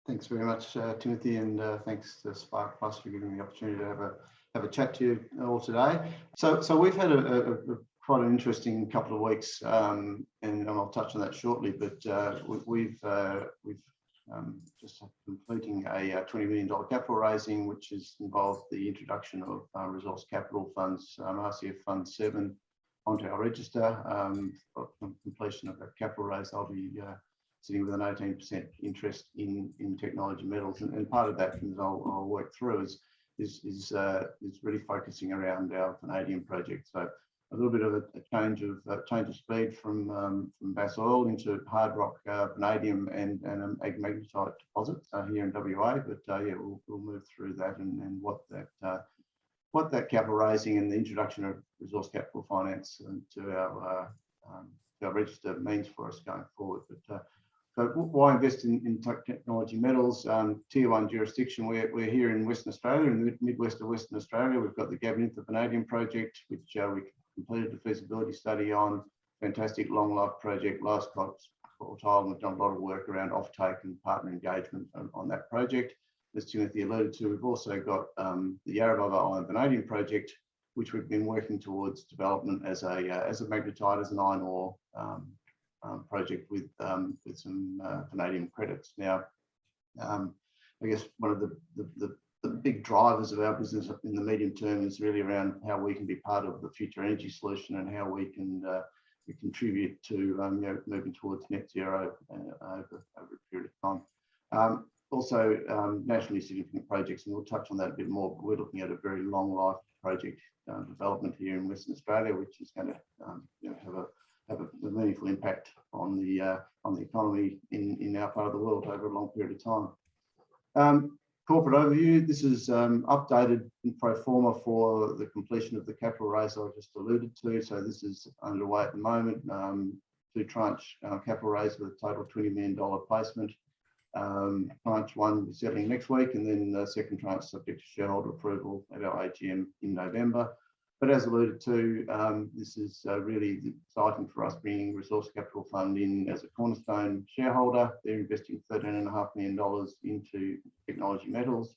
Thanks very much, Timothy, and thanks to Spark Plus for giving me the opportunity to have a chat to you all today. So we've had a quite an interesting couple of weeks, and I'll touch on that shortly. But we've just completing a $20 million capital raising, which has involved the introduction of resource capital funds, RCF Fund 7, onto our register. Completion of that capital raise, I'll be sitting with an 18% interest in technology metals, and part of that, as I'll work through, is really focusing around our vanadium project. So a little bit of a change of speed from Bass Oil into hard rock vanadium and an magnetite deposit here in WA. But yeah, we'll move through that and what that capital raising and the introduction of resource capital finance to our register means for us going forward. But so why invest in technology metals? Tier 1 jurisdiction. We're here in Western Australia, in the midwest of Western Australia. We've got the Gabonite Vanadium project, which we completed the feasibility study on. Fantastic long life project, last cost quartile, and we've done a lot of work around offtake and partner engagement on that project. As Timothy alluded to, we've also got the Yarrabah Iron Vanadium project, which we've been working towards development as a magnetite, as an iron ore project with some vanadium credits. Now, I guess one of the big drivers of our business in the medium term is really around how we can be part of the future energy solution and how we can contribute to moving towards net zero over a period of time. Also, nationally significant projects, and we'll touch on that a bit more. But we're looking at a very long life project development here in Western Australia, which is going to have a meaningful impact on the economy in our part of the world over a long period of time. Corporate overview. This is updated in pro forma for the completion of the capital raise I just alluded to. So this is underway at the moment. Two tranche capital raise with a total $20 million placement. Tranche 1 is settling next week, and then the second tranche subject to shareholder approval at our AGM in November. But as alluded to, this is really exciting for us, bringing Resource Capital Fund in as a cornerstone shareholder. They're investing $13.5 million into technology metals.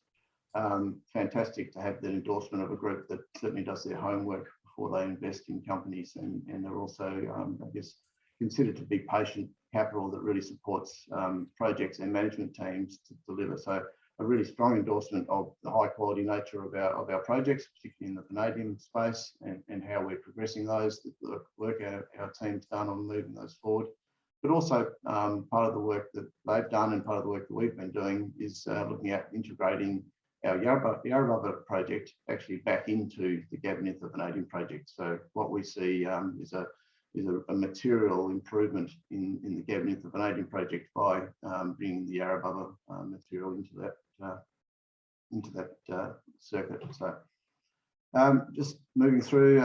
Fantastic to have the endorsement of a group that certainly does their homework before they invest in companies, and they're also, I guess, considered to be patient capital that really supports projects and management teams to deliver. So a really strong endorsement of the high quality nature of our projects, particularly in the vanadium space, and how we're progressing those, the work our team's done on moving those forward. But also part of the work that they've done and part of the work that we've been doing is looking at integrating our Yarrabah project actually back into the Gabonite Vanadium project. So what we see is a material improvement in the Gabonite Vanadium project by bringing the Yarrabah material into that circuit. So just moving through,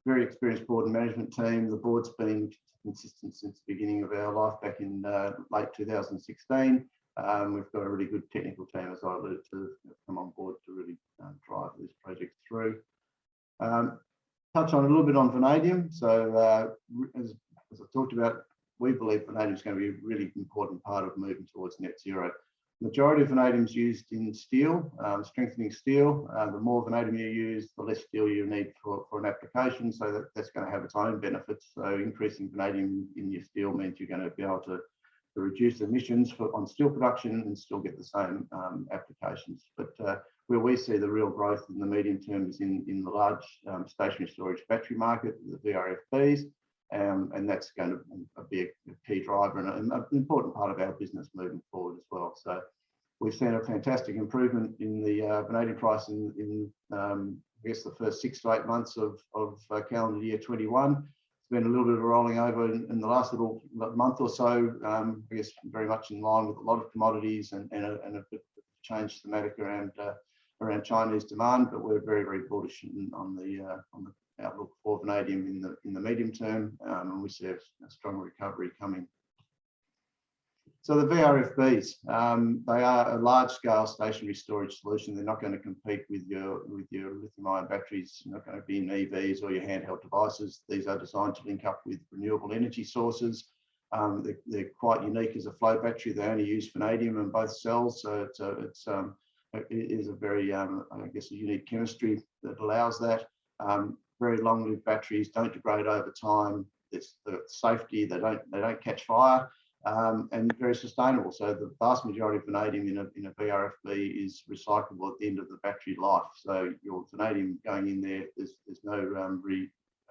very experienced board and management team. The board's been consistent since the beginning of our life back in late 2016. We've got a really good technical team, as I alluded to, come on board to really drive this project through. Touch on a little bit on vanadium. So as I talked about, we believe vanadium is going to be a really important part of moving towards net zero. The majority of vanadium is used in steel, strengthening steel. The more vanadium you use, the less steel you need for an application. So that's going to have its own benefits. So increasing vanadium in your steel means you're going to be able to reduce emissions on steel production and still get the same applications. But where we see the real growth in the medium term is in the large stationary storage battery market, the VRFBs, and that's going to be a key driver and an important part of our business moving forward as well. So we've seen a fantastic improvement in the vanadium price in I guess the first 6 to 8 months of calendar year 21. It's been a little bit of a rolling over in the last little month or so, I guess very much in line with a lot of commodities and a bit of change thematic around Chinese demand, but we're very, very bullish on the outlook for vanadium in the medium term, and we see a strong recovery coming. So the VRFBs, they are a large-scale stationary storage solution. They're not going to compete with your lithium-ion batteries. They're not going to be in EVs or your handheld devices. These are designed to link up with renewable energy sources. They're quite unique as a flow battery. They only use vanadium in both cells, so it is a very, I guess, a unique chemistry that allows that. Very long-lived batteries, don't degrade over time. It's the safety, they don't catch fire, and very sustainable. So the vast majority of vanadium in a VRFB is recyclable at the end of the battery life. So your vanadium going in there, there's no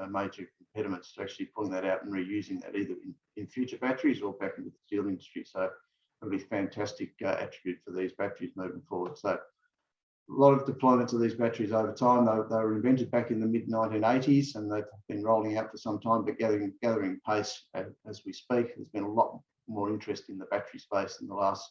major impediments to actually pulling that out and reusing that either in future batteries or back into the steel industry. So a really fantastic attribute for these batteries moving forward. So a lot of deployments of these batteries over time. They were invented back in the mid-1980s, and they've been rolling out for some time, but gathering pace as we speak. There's been a lot more interest in the battery space in the last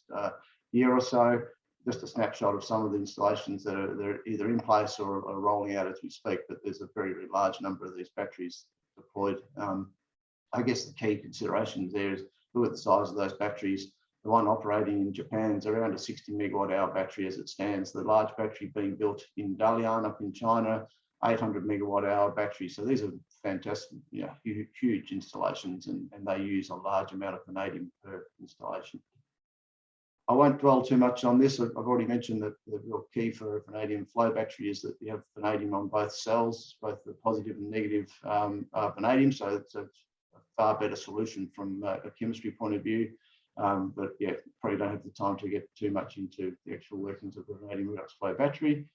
year or so. Just a snapshot of some of the installations that are either in place or are rolling out as we speak, but there's a very, very large number of these batteries deployed. I guess the key considerations there is look at the size of those batteries. The one operating in Japan is around a 60 megawatt hour battery as it stands. The large battery being built in Dalian up in China, 800 megawatt hour battery. So these are fantastic, huge installations, and they use a large amount of vanadium per installation. I won't dwell too much on this. I've already mentioned that the real key for a vanadium flow battery is that you have vanadium on both cells, both the positive and negative vanadium. So it's a far better solution from a chemistry point of view. But yeah, probably don't have the time to get too much into the actual workings of the vanadium redox flow battery.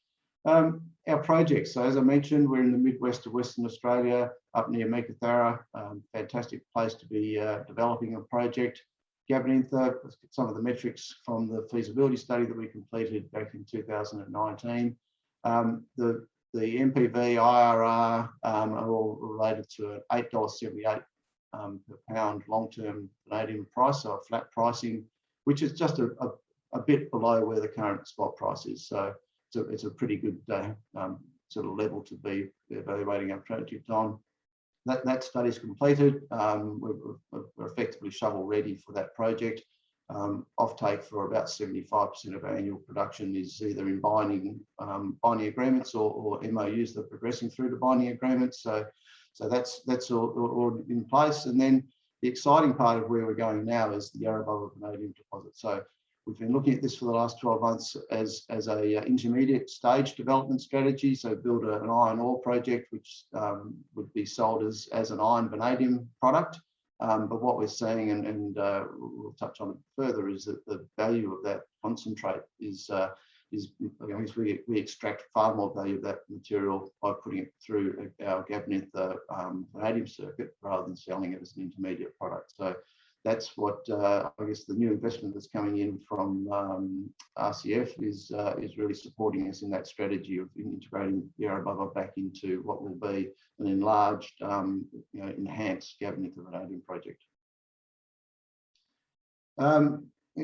Our projects, so as I mentioned, we're in the Midwest of Western Australia, up near Meekatharra. Fantastic place to be developing a project. Gabonintha, some of the metrics from the feasibility study that we completed back in 2019. The MPV, IRR are all related to an $8.78 per pound long-term vanadium price, so a flat pricing, which is just a bit below where the current spot price is. So it's a pretty good sort of level to be evaluating our project on. That study is completed. We're effectively shovel ready for that project. Offtake for about 75% of our annual production is either in binding agreements or MOUs that are progressing through to binding agreements. So that's all in place. And then the exciting part of where we're going now is the Yarrabah vanadium deposit. So we've been looking at this for the last 12 months as a intermediate stage development strategy. So build an iron ore project, which would be sold as an iron vanadium product. But what we're seeing, and we'll touch on it further, is that the value of that concentrate is we extract far more value of that material by putting it through our Gabonintha vanadium circuit rather than selling it as an intermediate product. So that's what I guess the new investment that's coming in from RCF is really supporting us in that strategy of integrating Yarrabah back into what will be an enlarged, enhanced Gabonintha vanadium project.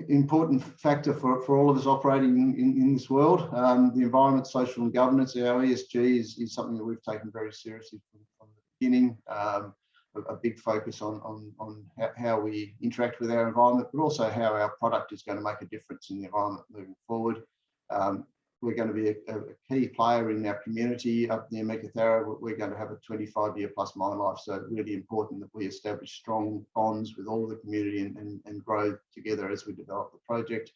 Important factor for all of us operating in this world, the environment, social and governance. Our ESG is something that we've taken very seriously from the beginning. A big focus on how we interact with our environment, but also how our product is going to make a difference in the environment moving forward. We're going to be a key player in our community up near Meekatharra. We're going to have a 25-year plus mine life, so it's really important that we establish strong bonds with all of the community and grow together as we develop the project,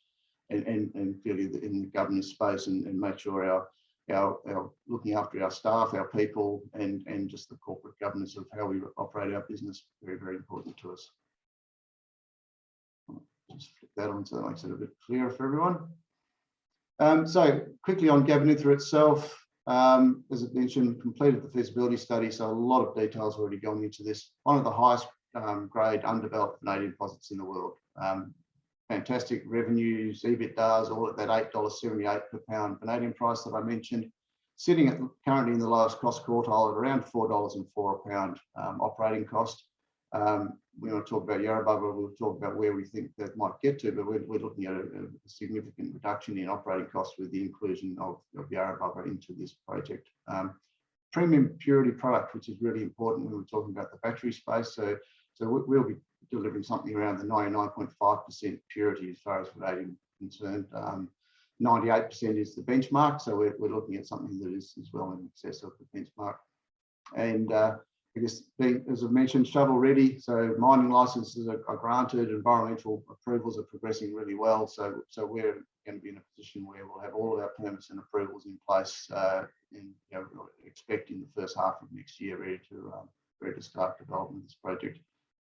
and clearly in the governance space, and make sure our looking after our staff, our people, and just the corporate governance of how we operate our business, very, very important to us. Just flip that on so that makes it a bit clearer for everyone. So quickly on Gabonintha itself, as I mentioned, completed the feasibility study, so a lot of details already going into this. One of the highest grade undeveloped vanadium deposits in the world. Fantastic revenues, EBITDAs, all at that $8.78 per pound vanadium price that I mentioned, sitting at currently in the lowest cost quartile at around $4.04 a pound operating cost. We want to talk about Yarrabah, we'll talk about where we think that might get to, but we're looking at a significant reduction in operating costs with the inclusion of Yarrabah into this project. Premium purity product, which is really important when we're talking about the battery space. So we'll be delivering something around the 99.5% purity as far as vanadium is concerned. 98% is the benchmark, so we're looking at something that is well in excess of the benchmark. And I guess, being, as I mentioned, shovel ready. So mining licenses are granted, environmental approvals are progressing really well. So we're going to be in a position where we'll have all of our permits and approvals in place, and expecting the first half of next year ready to start development of this project.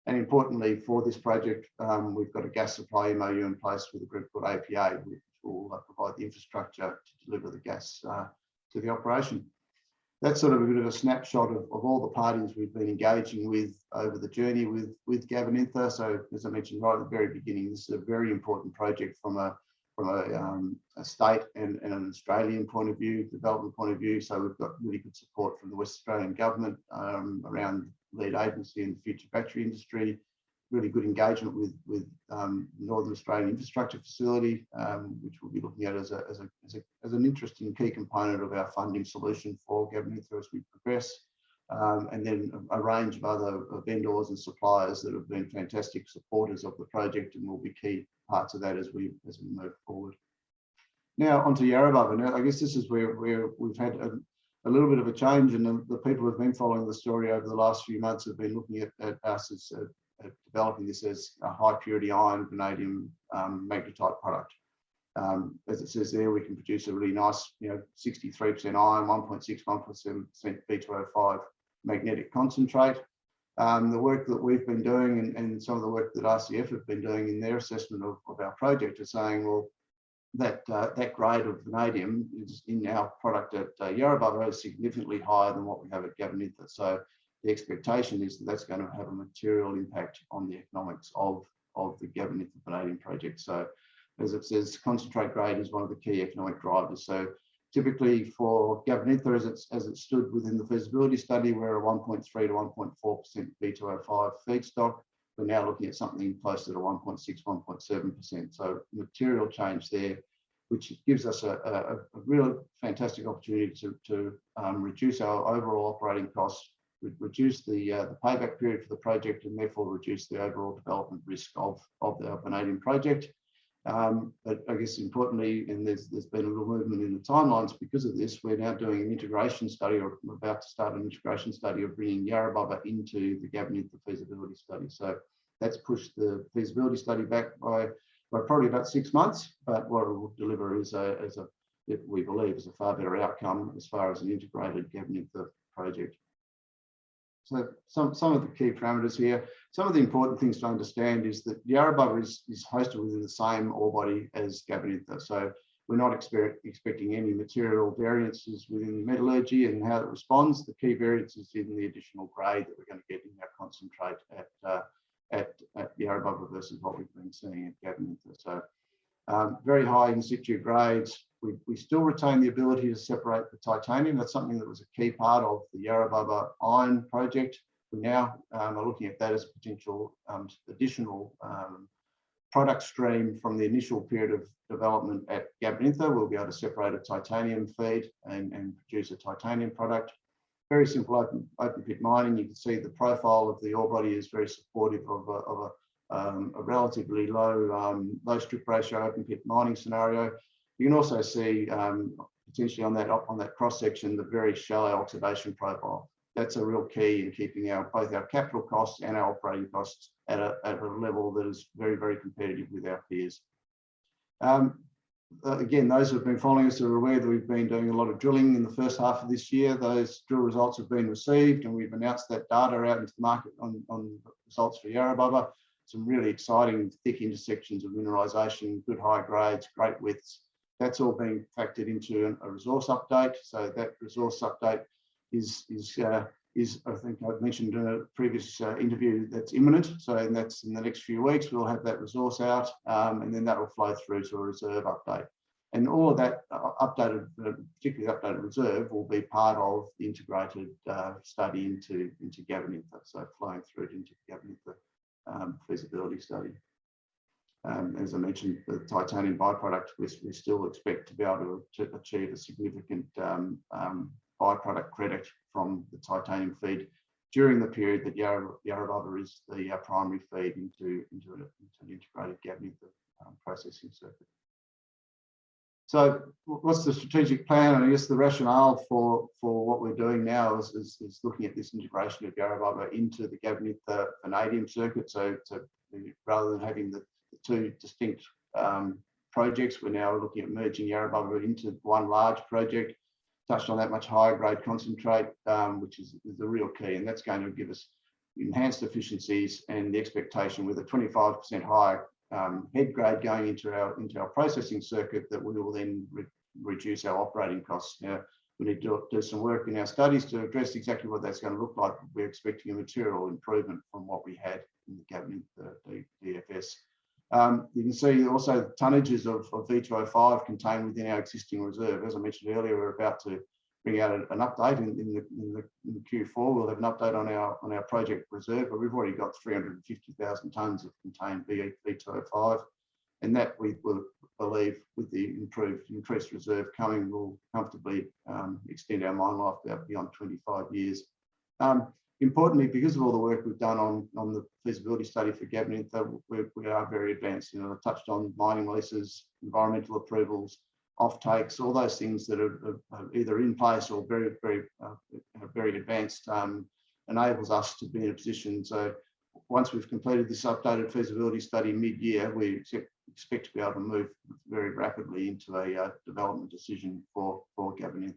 And importantly, for this project, we've got a gas supply MOU in place with a group called APA, which will provide the infrastructure to deliver the gas to the operation. That's sort of a bit of a snapshot of all the parties we've been engaging with over the journey with Gavinintha. So as I mentioned right at the very beginning, this is a very important project from a state and an Australian point of view, development point of view. So we've got really good support from the West Australian government around lead agency and the future battery industry. Really good engagement with Northern Australian Infrastructure Facility, which we'll be looking at as an interesting key component of our funding solution for Gavinintha as we progress. And then a range of other vendors and suppliers that have been fantastic supporters of the project and will be key parts of that as we move forward. Now onto Yarrabah. Now I guess this is where we've had a little bit of a change, and the people who have been following the story over the last few months have been looking at us as developing this as a high purity iron vanadium magnetite product. As it says there, we can produce a really nice, 63% iron, 1.6, 1.7% V2O5 magnetic concentrate. The work that we've been doing and some of the work that RCF have been doing in their assessment of our project is saying, well, that grade of vanadium is in our product at Yarrabah is significantly higher than what we have at Gavinintha. So the expectation is that that's going to have a material impact on the economics of the Gavinintha vanadium project. So as it says, concentrate grade is one of the key economic drivers. So typically for Gavinintha, as it stood within the feasibility study, we're a 1.3 to 1.4% V2O5 feedstock. We're now looking at something closer to 1.6, 1.7%. So material change there, which gives us a real fantastic opportunity to reduce our overall operating costs, reduce the payback period for the project, and therefore reduce the overall development risk of the vanadium project. But I guess importantly, and there's been a little movement in the timelines because of this, we're now doing an integration study, or we're about to start an integration study of bringing Yarrabah into the Gavinintha feasibility study. So that's pushed the feasibility study back by probably about 6 months, but what it will deliver is we believe is a far better outcome as far as an integrated Gavinintha project. So some of the key parameters here. Some of the important things to understand is that Yarrabah is hosted within the same ore body as Gavinintha. So we're not expecting any material variances within the metallurgy and how it responds. The key variance is in the additional grade that we're going to get in our concentrate at Yarrabah versus what we've been seeing at Gavinintha. So very high in situ grades. We still retain the ability to separate the titanium. That's something that was a key part of the Yarrabah iron project. We now are looking at that as a potential additional product stream from the initial period of development at Gavinintha. We'll be able to separate a titanium feed and produce a titanium product. Very simple open pit mining. You can see the profile of the ore body is very supportive of a relatively low strip ratio open pit mining scenario. You can also see potentially on that cross section the very shallow oxidation profile. That's a real key in keeping both our capital costs and our operating costs at a level that is very, very competitive with our peers. Again, those who have been following us are aware that we've been doing a lot of drilling in the first half of this year. Those drill results have been received, and we've announced that data out into the market on results for Yarrabah. Some really exciting thick intersections of mineralisation, good high grades, great widths. That's all being factored into a resource update. So that resource update is I think I've mentioned in a previous interview, that's imminent. So that's in the next few weeks, we'll have that resource out, and then that will flow through to a reserve update. And all of that updated, particularly updated reserve, will be part of the integrated study into Gavinintha. So flowing through into Gavinintha feasibility study. As I mentioned, the titanium byproduct, we still expect to be able to achieve a significant byproduct credit from the titanium feed during the period that Yarrabah is the primary feed into an integrated Gavinintha processing circuit. So what's the strategic plan? And I guess the rationale for what we're doing now is looking at this integration of Yarrabah into the Gabonite vanadium circuit. So rather than having the two distinct projects, we're now looking at merging Yarrabah into one large project. Touched on that much higher grade concentrate, which is the real key, and that's going to give us enhanced efficiencies and the expectation with a 25% higher head grade going into our processing circuit that we will then reduce our operating costs. Now, we need to do some work in our studies to address exactly what that's going to look like. We're expecting a material improvement from what we had in the Gabonite DFS. You can see also the tonnages of V2O5 contained within our existing reserve. As I mentioned earlier, we're about to bring out an update in the Q4. We'll have an update on our project reserve, but we've already got 350,000 tonnes of contained V2O5, and that we will believe with the increased reserve coming will comfortably extend our mine life out beyond 25 years. Importantly, because of all the work we've done on the feasibility study for Gabonite, we are very advanced. You know, I touched on mining leases, environmental approvals, offtakes, all those things that are either in place or very advanced, enables us to be in a position. So once we've completed this updated feasibility study mid-year, we expect to be able to move very rapidly into a development decision for Gabonite.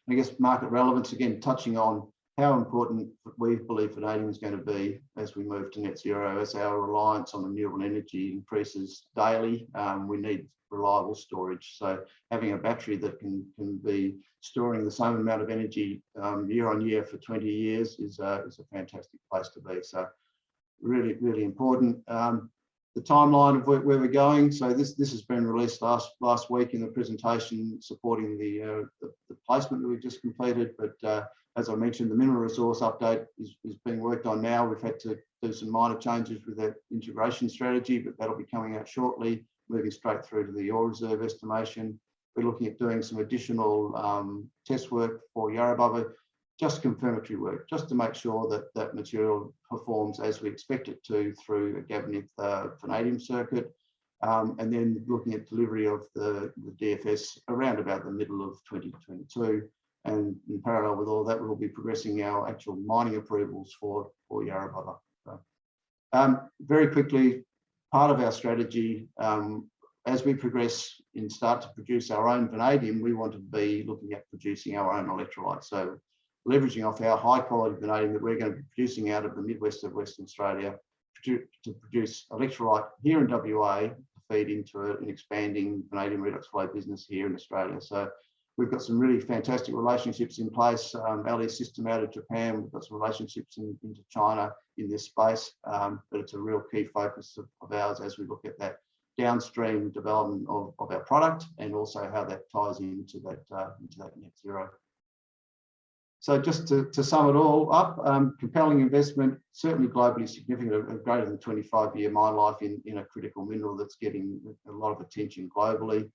I guess market relevance, again, touching on how important we believe vanadium is going to be as we move to net zero. As our reliance on renewable energy increases daily, we need reliable storage. So having a battery that can be storing the same amount of energy year on year for 20 years is a fantastic place to be. So really, really important. The timeline of where we're going. So this has been released last week in the presentation supporting the placement that we just completed. But as I mentioned, the mineral resource update is being worked on now. We've had to do some minor changes with that integration strategy, but that'll be coming out shortly, moving straight through to the ore reserve estimation. We're looking at doing some additional test work for Yarrabah, just confirmatory work, just to make sure that that material performs as we expect it to through a Gabonite vanadium circuit, and then looking at delivery of the DFS around about the middle of 2022. And in parallel with all that, we'll be progressing our actual mining approvals for Yarrabah. So, very quickly, part of our strategy, as we progress and start to produce our own vanadium, we want to be looking at producing our own electrolytes. So leveraging off our high quality vanadium that we're going to be producing out of the Midwest of Western Australia to produce electrolyte here in WA to feed into an expanding vanadium redox flow business here in Australia. So we've got some really fantastic relationships in place. Ali system out of Japan, we've got some relationships into China in this space, but it's a real key focus of ours as we look at that downstream development of our product and also how that ties into that net zero. So just to sum it all up, compelling investment, certainly globally significant, a greater than 25-year mine life in a critical mineral that's getting a lot of attention globally.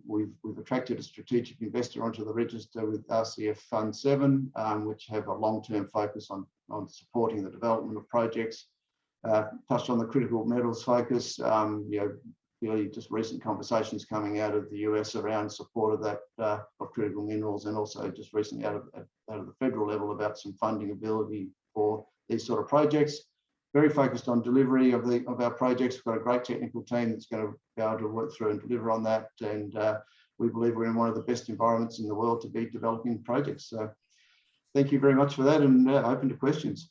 We've attracted a strategic investor onto the register with RCF Fund 7, which have a long-term focus on supporting the development of projects. Touched on the critical metals focus, really just recent conversations coming out of the US around support of that of critical minerals, and also just recently out of the federal level about some funding ability for these sort of projects. Very focused on delivery of our projects. We've got a great technical team that's going to be able to work through and deliver on that, and we believe we're in one of the best environments in the world to be developing projects. So thank you very much for that, and open to questions.